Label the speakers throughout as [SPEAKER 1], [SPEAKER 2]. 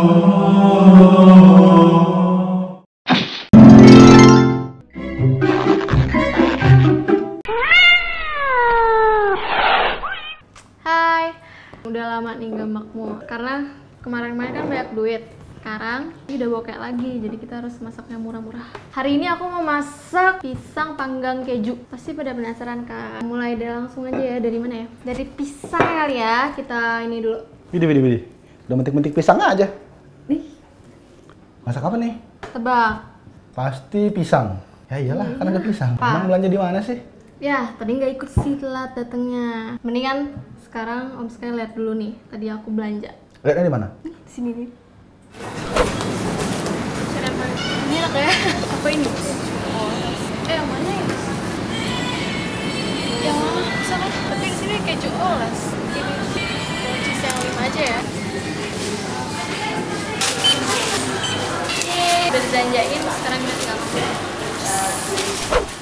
[SPEAKER 1] Hai, udah lama nih gak makmu karena kemarin-kemarin kan banyak duit. Sekarang ini udah bokek lagi, jadi kita harus masaknya murah-murah. Hari ini aku mau masak pisang panggang keju. Pasti pada penasaran kan? Mulai dari langsung aja ya, dari mana ya? Dari pisang kali ya, kita ini dulu.
[SPEAKER 2] Widih. Udah mentik-mentik pisang aja.
[SPEAKER 1] Nih,
[SPEAKER 2] Masak apa nih?
[SPEAKER 1] tebak.
[SPEAKER 2] Pasti pisang. Ya iyalah, kan ada pisang.
[SPEAKER 1] Pak.
[SPEAKER 2] Emang belanja di mana sih?
[SPEAKER 1] Ya, tadi nggak ikut sih, telat datangnya. Mendingan sekarang Om sekalian lihat dulu nih. Tadi aku belanja.
[SPEAKER 2] Lihatnya di mana?
[SPEAKER 1] Di sini nih. Ini enak ya? Apa ini? Yang mana ya? Yang mana? Sama. Tapi di sini keju oles. Ini cheese yang 5 aja ya. Udah dibelanjain, sekarang kita tinggal masak.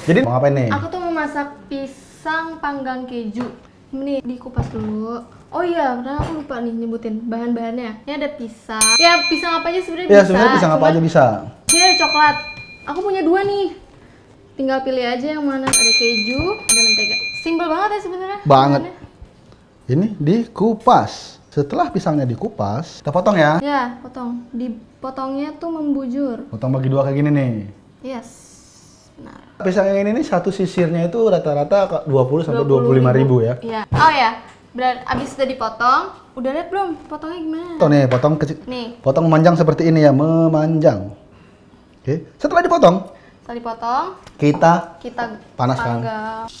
[SPEAKER 2] Jadi mau ngapain nih?
[SPEAKER 1] Aku tuh mau masak pisang panggang keju. Ini dikupas dulu. Oh iya, karena aku lupa nih nyebutin bahan-bahannya. Ini ada pisang. Ya, pisang apa aja sebenarnya
[SPEAKER 2] Ya
[SPEAKER 1] bisa.
[SPEAKER 2] sebenarnya pisang apa aja bisa.
[SPEAKER 1] Ini ada coklat. Aku punya 2 nih. Tinggal pilih aja yang mana. Ada keju, ada mentega. Simpel banget ya sebenarnya.
[SPEAKER 2] Banget.
[SPEAKER 1] bahannya.
[SPEAKER 2] Ini dikupas. Setelah pisangnya dikupas, kita potong ya.
[SPEAKER 1] Ya, potong. Dipotongnya tuh membujur.
[SPEAKER 2] Potong bagi 2 kayak gini nih.
[SPEAKER 1] Yes. Benar.
[SPEAKER 2] Pisang yang ini nih satu sisirnya itu rata-rata 20 sampai 25 ribu ya.
[SPEAKER 1] Iya. Oh ya. Berarti abis udah dipotong, udah lihat belum potongnya gimana?
[SPEAKER 2] Tuh nih, potong kecil.
[SPEAKER 1] Nih.
[SPEAKER 2] Potong memanjang seperti ini ya, memanjang. Oke. Setelah dipotong,
[SPEAKER 1] Setelah dipotong,
[SPEAKER 2] kita
[SPEAKER 1] kita
[SPEAKER 2] panaskan.
[SPEAKER 1] panggang.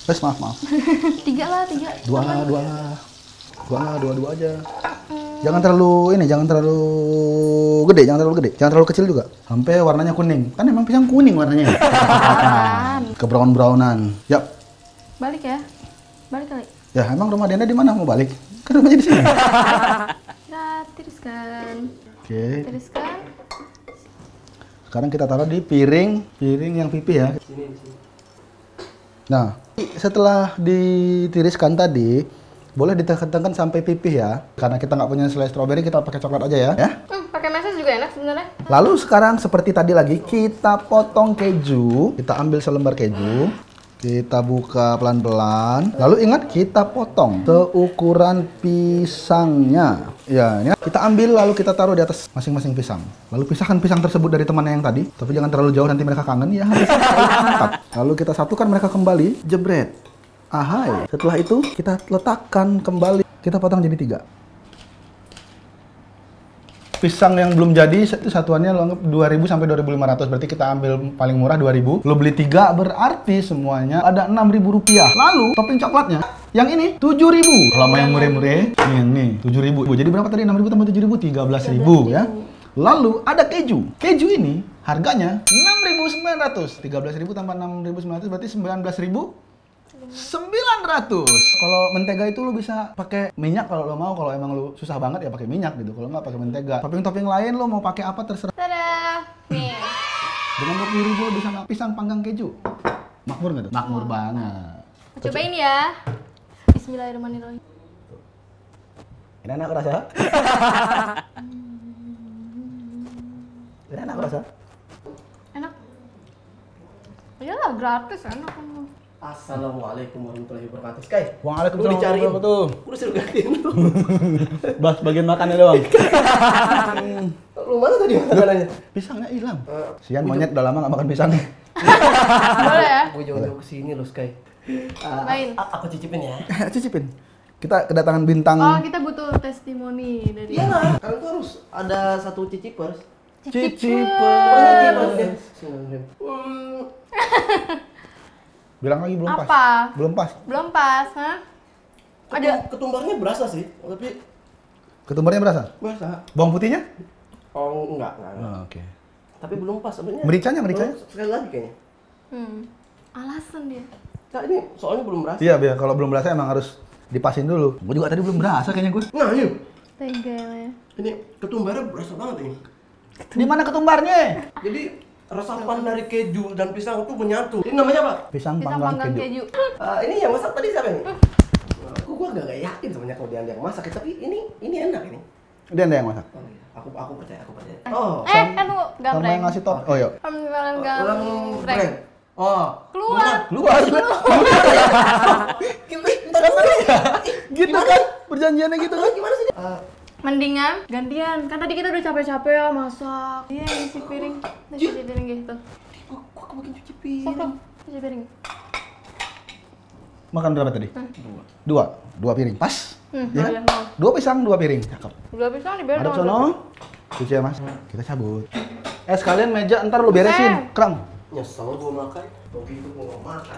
[SPEAKER 2] Wes, maaf.
[SPEAKER 1] 3 lah, 3.
[SPEAKER 2] Dua aja. Jangan terlalu ini, jangan terlalu gede, jangan terlalu kecil juga. Sampai warnanya kuning. Kan emang pisang kuning warnanya. Ke brown-brownan. Yap.
[SPEAKER 1] Balik ya. Balik kali.
[SPEAKER 2] Ya, emang rumah Denda di mana mau balik? Kan rumahnya di sini.
[SPEAKER 1] Kita tiriskan.
[SPEAKER 2] Oke.
[SPEAKER 1] Tiriskan.
[SPEAKER 2] Sekarang kita taruh di piring yang pipih ya. Nah, setelah ditiriskan tadi, boleh ditekan-tekan sampai pipih ya. Karena kita nggak punya selai stroberi, kita pakai coklat aja ya.
[SPEAKER 1] Pakai meses juga enak sebenarnya.
[SPEAKER 2] Lalu sekarang seperti tadi lagi, kita potong keju. Kita ambil selembar keju. Kita buka pelan-pelan. Lalu ingat, kita potong seukuran pisangnya. Ya, ini kita ambil lalu kita taruh di atas masing-masing pisang. Lalu pisahkan pisang tersebut dari temannya yang tadi. Tapi jangan terlalu jauh, nanti mereka kangen. Ya, harus angkat. Lalu kita satukan mereka kembali. Jebret. Ahai. Setelah itu kita letakkan kembali. Kita potong jadi 3. Pisang yang belum jadi itu satuannya lo anggap 2000 sampai 2500. Berarti kita ambil paling murah 2000. Lo beli 3 berarti semuanya ada 6000 rupiah. Lalu topping coklatnya yang ini 7000. Kalau mau yang murah-murah ini 7000. Jadi berapa tadi? 6000 tambah 7000 13000 ya. Lalu ada keju. Keju ini harganya 6900. 13000 tambah 6900 berarti 19900. Kalau mentega itu lu bisa pakai minyak kalau lo mau. Kalau emang lu susah banget ya pakai minyak gitu. Kalau nggak pakai mentega. Topping-topping lain lo mau pakai apa terserah.
[SPEAKER 1] Tada. Nih.
[SPEAKER 2] Dengan 20.000 lo bisa makan pisang panggang keju. Makmur nggak tuh? Makmur banget.
[SPEAKER 1] Cobain ya. Bismillahirrahmanirrahim.
[SPEAKER 2] Ini enak rasa? Ini enak rasa?
[SPEAKER 1] Enak. Iyalah gratis enak kan.
[SPEAKER 3] Assalamualaikum warahmatullahi wabarakatuh. Sky,
[SPEAKER 2] Waalaikumsalam
[SPEAKER 3] lu dicariin.
[SPEAKER 2] tuh.
[SPEAKER 3] Udah suruh gantiin lu.
[SPEAKER 2] Bahas bagian makannya doang.
[SPEAKER 3] Lu mana tadi makanannya?
[SPEAKER 2] Pisangnya hilang. Sian monyet udah lama nggak makan pisangnya.
[SPEAKER 1] Boleh ya?
[SPEAKER 3] Gue jauh-jauh kesini lo, Sky.
[SPEAKER 1] Main.
[SPEAKER 3] Aku cicipin ya.
[SPEAKER 2] Cicipin. Kita kedatangan bintang.
[SPEAKER 1] Oh, kita butuh testimoni dari.
[SPEAKER 3] Iya lah, kalian tuh harus ada satu cicipers.
[SPEAKER 1] Cicipers.
[SPEAKER 2] Bilang lagi belum pas.
[SPEAKER 1] Apa?
[SPEAKER 2] Belum pas.
[SPEAKER 1] Belum pas, hah? Ada
[SPEAKER 3] Ketumbarnya berasa sih, tapi
[SPEAKER 2] Ketumbarnya berasa?
[SPEAKER 3] berasa.
[SPEAKER 2] Bawang putihnya?
[SPEAKER 3] Oh, enggak.
[SPEAKER 2] Oh, oke.
[SPEAKER 3] Tapi belum pas sebenarnya.
[SPEAKER 2] Mericanya?
[SPEAKER 3] Sekali lagi kayaknya.
[SPEAKER 1] alasan dia.
[SPEAKER 3] Nah, ini soalnya belum berasa.
[SPEAKER 2] Iya, biar kalau belum berasa emang harus dipasin dulu. Gue juga tadi belum berasa kayaknya gue.
[SPEAKER 3] Nah, ini.
[SPEAKER 1] Tega ya.
[SPEAKER 3] Ini ketumbarnya berasa banget ini.
[SPEAKER 2] Di mana ketumbarnya?
[SPEAKER 3] Jadi resapan dari keju dan pisang itu menyatu. Ini namanya apa?
[SPEAKER 2] Pisang
[SPEAKER 1] Pisang
[SPEAKER 2] panggang keju.
[SPEAKER 3] Ini yang masak tadi siapa ini? Gua gak yakin sebenarnya kalau dia yang masak, tapi ini enak ini.
[SPEAKER 2] Dia yang masak.
[SPEAKER 3] Oh, iya. Aku percaya. Oh,
[SPEAKER 1] Tunggu,
[SPEAKER 2] Sama
[SPEAKER 1] gambreng.
[SPEAKER 2] yang ngasih top. Oh, yuk.
[SPEAKER 1] Pembicaraan
[SPEAKER 3] ulang
[SPEAKER 1] gambreng.
[SPEAKER 3] breng. Oh,
[SPEAKER 1] Keluar.
[SPEAKER 2] Luar. Gitu kan? Perjanjiannya gitu kan?
[SPEAKER 3] Gimana sih?
[SPEAKER 1] Mendingan gantian. Kan tadi kita udah capek-capek ya masak. Iya, isi piring. Isi piring gitu.
[SPEAKER 3] Kok aku makin cuci
[SPEAKER 1] Sok,
[SPEAKER 3] piring?
[SPEAKER 1] isi piring.
[SPEAKER 2] Makan berapa tadi? Dua piring. Pas. Ya
[SPEAKER 1] Boleh,
[SPEAKER 2] kan?
[SPEAKER 1] mau.
[SPEAKER 2] 2 pisang, 2 piring. Cakep.
[SPEAKER 1] Dua pisang di bawah.
[SPEAKER 2] Ada sono. Cuci ya, Mas. Kita cabut. Sekalian meja ntar lu beresin. Kram.
[SPEAKER 3] Nyesel gua makan. Topi itu gua nggak makan.